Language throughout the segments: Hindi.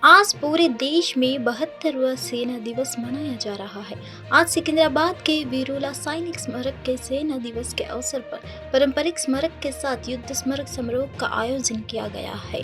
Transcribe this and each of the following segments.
आज पूरे देश में 72वां सेना दिवस मनाया जा रहा है। आज सिकंदराबाद के वीरोला सैनिक स्मारक के सेना दिवस के अवसर पर पारंपरिक स्मारक के साथ युद्ध स्मारक समारोह का आयोजन किया गया है।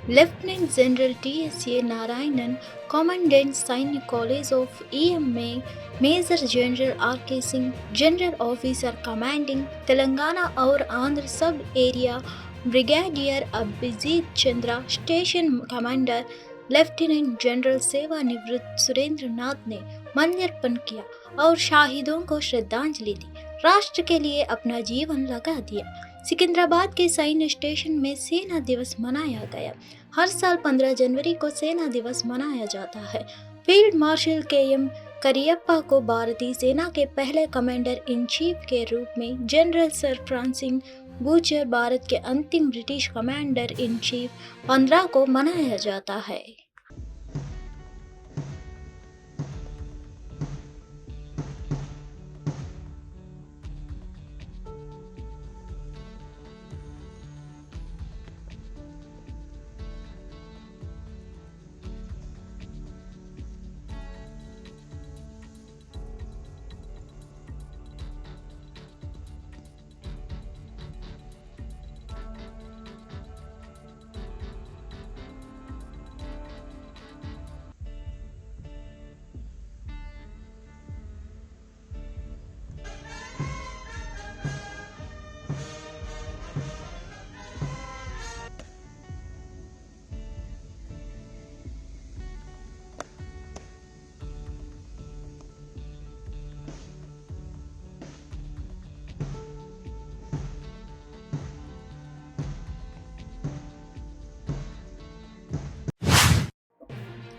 Lieutenant general T S A. Narayanan, commandant सैन्य कॉलेज ऑफ ई.एम. में major general R K. Singh, general officer commanding Telangana और Andhra sub area brigadier Abhijit Chandra, station commander lieutenant general सेवानिवृत्त सुरेंद्र नाथ ने माल्यार्पण किया और शहीदों को श्रद्धांजलि दी। राष्ट्र के लिए अपना जीवन लगा दिया। सिकंदराबाद के सैन्य स्टेशन में सेना दिवस मनाया गया। हर साल 15 जनवरी को सेना दिवस मनाया जाता है। Field marshal KM. करियप्पा को भारतीय सेना के पहले कमांडर इन चीफ के रूप में, general sir Francis butcher Bharat के अंतिम ब्रिटिश कमांडर इन चीफ 15 को मनाया जाता है।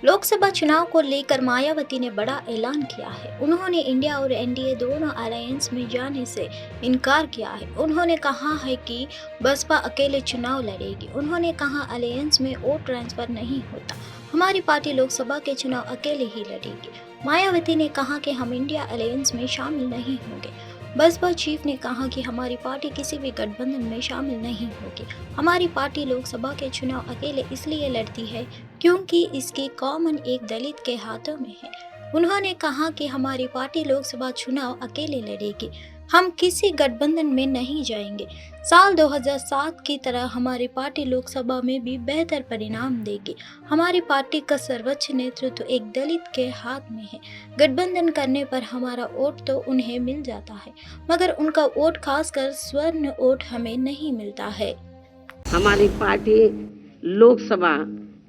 लोकसभा चुनाव को लेकर मायावती ने बड़ा ऐलान किया है। उन्होंने इंडिया और एनडीए दोनों अलायंस में जाने से इनकार किया है। उन्होंने कहा है कि बसपा अकेले चुनाव लड़ेगी। उन्होंने कहा अलायंस में वोट ट्रांसफर नहीं होता। हमारी पार्टी लोकसभा के चुनाव अकेले ही लड़ेगी। मायावती ने कहा कि हम इंडिया अलायंस में शामिल नहीं होंगे। बसपा चीफ ने कहा कि हमारी पार्टी किसी भी गठबंधन में शामिल नहीं होगी। हमारी पार्टी लोकसभा के चुनाव अकेले इसलिए लड़ती है क्योंकि इसकी कॉमन एक दलित के हाथों में है। उन्होंने कहा कि हमारी पार्टी लोकसभा चुनाव अकेले लड़ेगी। हम किसी गठबंधन में नहीं जाएंगे। साल 2007 की तरह हमारी पार्टी लोकसभा में भी बेहतर परिणाम देगी। हमारी पार्टी का सर्वोच्च नेतृत्व एक दलित के हाथ में है। गठबंधन करने पर हमारा वोट तो उन्हें मिल जाता है, मगर उनका वोट, खासकर स्वर्ण वोट, हमें नहीं मिलता है। हमारी पार्टी लोकसभा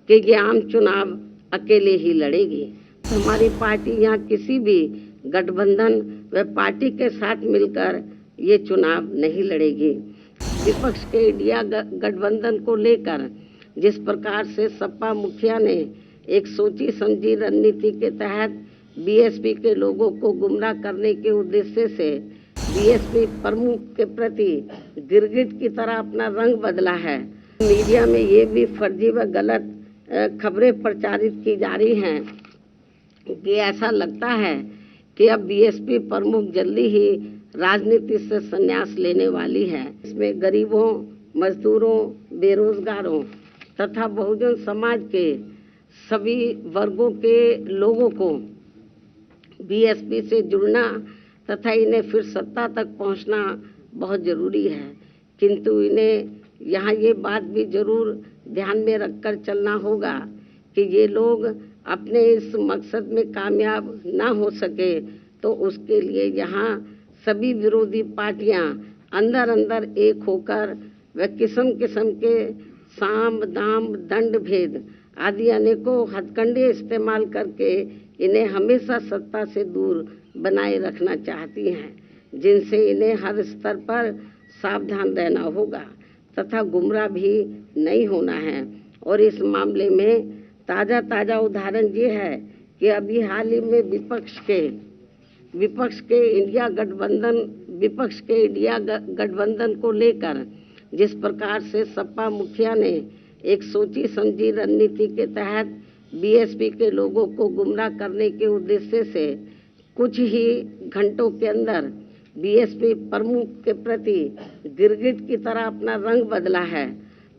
के ये आम चुनाव अकेले ही लड़ेगी। हमारी पार्टी यहाँ किसी भी गठबंधन व पार्टी के साथ मिलकर ये चुनाव नहीं लड़ेगी। विपक्ष के इंडिया गठबंधन को लेकर जिस प्रकार से सपा मुखिया ने एक सोची समझी रणनीति के तहत बीएसपी के लोगों को गुमराह करने के उद्देश्य से बीएसपी प्रमुख के प्रति गिरगिट की तरह अपना रंग बदला है। मीडिया में ये भी फर्जी व गलत खबरें प्रचारित की जा रही हैं कि ऐसा लगता है कि अब बीएसपी प्रमुख जल्दी ही राजनीति से संन्यास लेने वाली है। इसमें गरीबों, मजदूरों, बेरोजगारों तथा बहुजन समाज के सभी वर्गों के लोगों को बीएसपी से जुड़ना तथा इन्हें फिर सत्ता तक पहुंचना बहुत ज़रूरी है। किंतु इन्हें यहाँ ये बात भी ज़रूर ध्यान में रखकर चलना होगा कि ये लोग अपने इस मकसद में कामयाब ना हो सके तो उसके लिए यहाँ सभी विरोधी पार्टियाँ अंदर अंदर एक होकर व किस्म किस्म के साम दाम दंड भेद आदि अनेकों हथकंडे इस्तेमाल करके इन्हें हमेशा सत्ता से दूर बनाए रखना चाहती हैं, जिनसे इन्हें हर स्तर पर सावधान रहना होगा तथा गुमराह भी नहीं होना है। और इस मामले में ताज़ा उदाहरण ये है कि अभी हाल ही में विपक्ष के इंडिया गठबंधन को लेकर जिस प्रकार से सपा मुखिया ने एक सोची समझी रणनीति के तहत बीएसपी के लोगों को गुमराह करने के उद्देश्य से कुछ ही घंटों के अंदर बीएसपी प्रमुख के प्रति गिरगिट की तरह अपना रंग बदला है,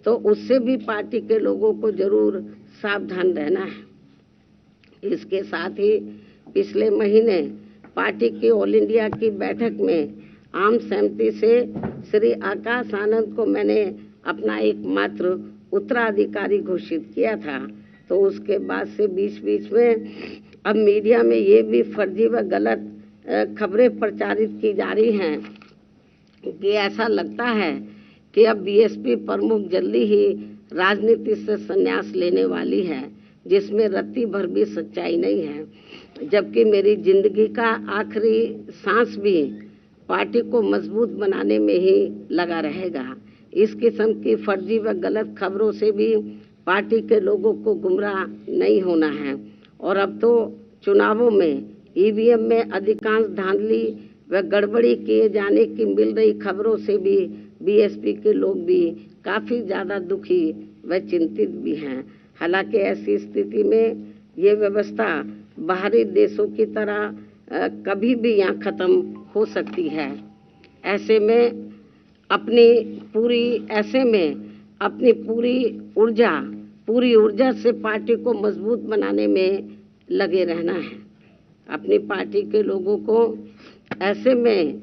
तो उससे भी पार्टी के लोगों को जरूर सावधान रहना है। इसके साथ ही पिछले महीने पार्टी की ऑल इंडिया की बैठक में आम सहमति से श्री आकाश आनंद को मैंने अपना एकमात्र उत्तराधिकारी घोषित किया था। तो उसके बाद से बीच बीच में अब मीडिया में ये भी फर्जी व गलत खबरें प्रचारित की जा रही हैं कि ऐसा लगता है कि अब बीएसपी प्रमुख जल्दी ही राजनीति से संन्यास लेने वाली है, जिसमें रत्ती भर भी सच्चाई नहीं है। जबकि मेरी जिंदगी का आखिरी सांस भी पार्टी को मजबूत बनाने में ही लगा रहेगा। इस किस्म की फर्जी व गलत खबरों से भी पार्टी के लोगों को गुमराह नहीं होना है। और अब तो चुनावों में ईवीएम में अधिकांश धांधली व गड़बड़ी किए जाने की मिल रही खबरों से भी बीएसपी के लोग भी काफ़ी ज़्यादा दुखी व चिंतित भी हैं। हालांकि ऐसी स्थिति में ये व्यवस्था बाहरी देशों की तरह कभी भी यहाँ ख़त्म हो सकती है। ऐसे में अपनी पूरी ऊर्जा से पार्टी को मजबूत बनाने में लगे रहना है। अपनी पार्टी के लोगों को ऐसे में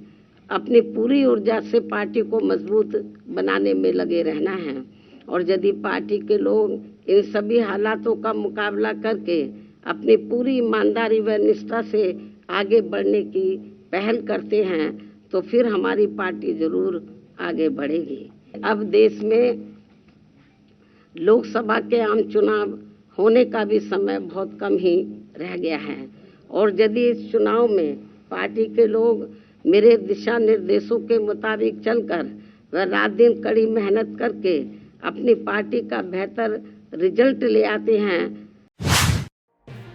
अपनी पूरी ऊर्जा से पार्टी को मजबूत बनाने में लगे रहना है। और यदि पार्टी के लोग इन सभी हालातों का मुकाबला करके अपनी पूरी ईमानदारी व निष्ठा से आगे बढ़ने की पहल करते हैं तो फिर हमारी पार्टी जरूर आगे बढ़ेगी। अब देश में लोकसभा के आम चुनाव होने का भी समय बहुत कम ही रह गया है। और यदि इस चुनाव में पार्टी के लोग मेरे दिशा निर्देशों के मुताबिक चलकर व रात दिन कड़ी मेहनत करके अपनी पार्टी का बेहतर रिजल्ट ले आते हैं।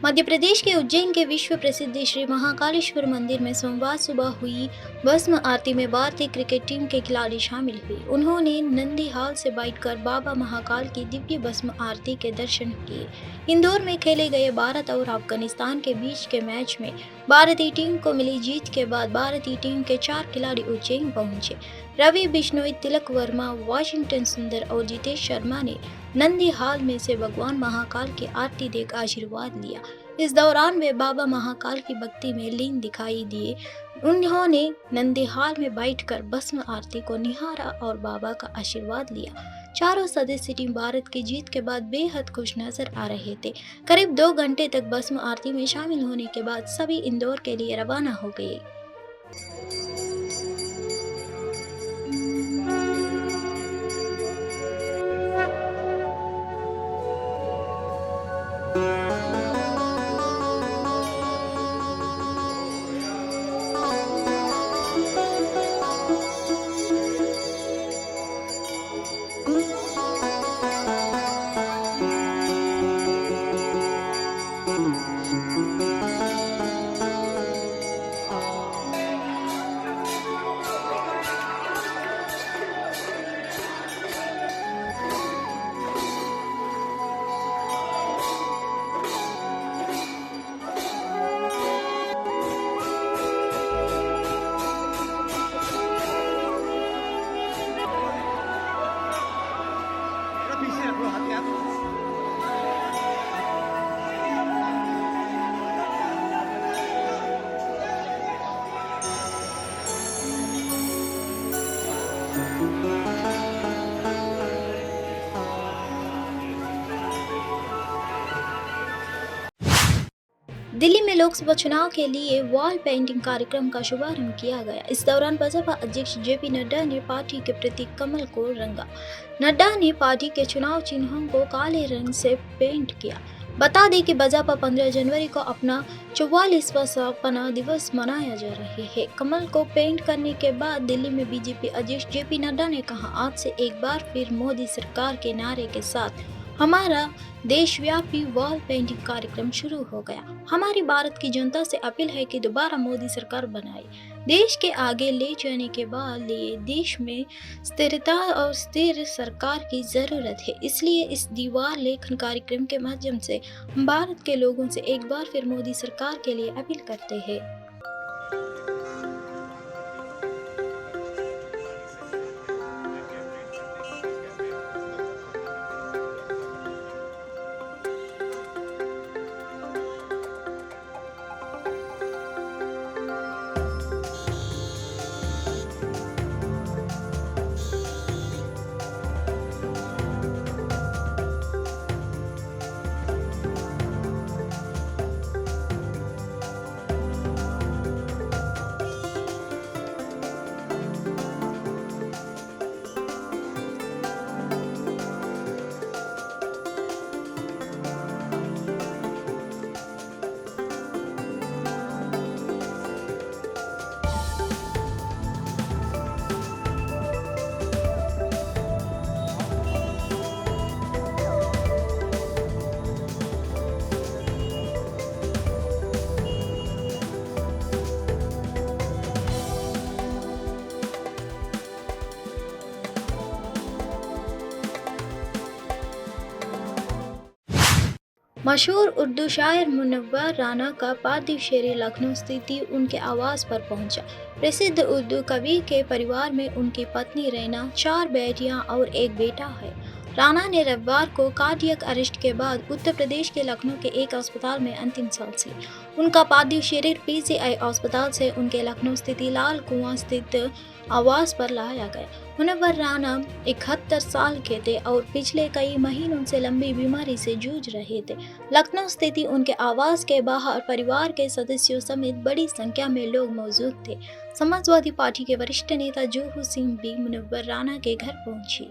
मध्य प्रदेश के उज्जैन के विश्व प्रसिद्ध श्री महाकालेश्वर मंदिर में सोमवार सुबह हुई भस्म आरती में भारतीय क्रिकेट टीम के खिलाड़ी शामिल हुए। उन्होंने नंदीहाल से बैठकर बाबा महाकाल की दिव्य भस्म आरती के दर्शन किए। इंदौर में खेले गए भारत और अफगानिस्तान के बीच के मैच में भारतीय टीम को मिली जीत के बाद भारतीय टीम के 4 खिलाड़ी उज्जैन पहुंचे। रवि बिश्नोई, तिलक वर्मा, वाशिंगटन सुंदर और जितेश शर्मा ने नंदीहाल में से भगवान महाकाल की आरती देख आशीर्वाद लिया। इस दौरान वे बाबा महाकाल की भक्ति में लीन दिखाई दिए। उन्होंने नंदीहाल में बैठकर भस्म आरती को निहारा और बाबा का आशीर्वाद लिया। चारों सदस्य टीम भारत की जीत के बाद बेहद खुश नजर आ रहे थे। करीब 2 घंटे तक भस्म आरती में शामिल होने के बाद सभी इंदौर के लिए रवाना हो गए। दिल्ली में लोकसभा चुनाव के लिए वॉल पेंटिंग कार्यक्रम का शुभारंभ किया गया। इस दौरान बसपा अध्यक्ष जेपी नड्डा ने पार्टी के प्रतीक कमल को रंगा। नड्डा ने पार्टी के चुनाव चिन्हों को काले रंग से पेंट किया। बता दें कि बसपा 15 जनवरी को अपना 44वां स्थापना दिवस मनाया जा रही है। कमल को पेंट करने के बाद दिल्ली में बीजेपी अध्यक्ष जेपी नड्डा ने कहा, आज से एक बार फिर मोदी सरकार के नारे के साथ हमारा देशव्यापी वॉल पेंटिंग कार्यक्रम शुरू हो गया। हमारी भारत की जनता से अपील है कि दोबारा मोदी सरकार बनाए। देश के आगे ले जाने के लिए देश में स्थिरता और स्थिर सरकार की जरूरत है। इसलिए इस दीवार लेखन कार्यक्रम के माध्यम से हम भारत के लोगों से एक बार फिर मोदी सरकार के लिए अपील करते हैं। मशहूर उर्दू शायर मुनव्वर राना का पार्थिव शरीर लखनऊ स्थित उनके आवास पर पहुंचा। प्रसिद्ध उर्दू कवि के परिवार में उनकी पत्नी रैना, 4 बेटियां और एक बेटा है। राना ने रविवार को कार्डियक अरेस्ट के बाद उत्तर प्रदेश के लखनऊ के एक अस्पताल में अंतिम सांस ली। उनका पार्थिव शरीर पीजीआई अस्पताल से उनके लखनऊ स्थित लाल कुआं स्थित आवास पर लाया गया। मुनव्वर राना 71 साल के थे और पिछले कई महीनों से लंबी बीमारी से जूझ रहे थे। लखनऊ स्थित उनके आवास के बाहर परिवार के सदस्यों समेत बड़ी संख्या में लोग मौजूद थे। समाजवादी पार्टी के वरिष्ठ नेता जूहू सिंह भी मुनव्वर राना के घर पहुंची।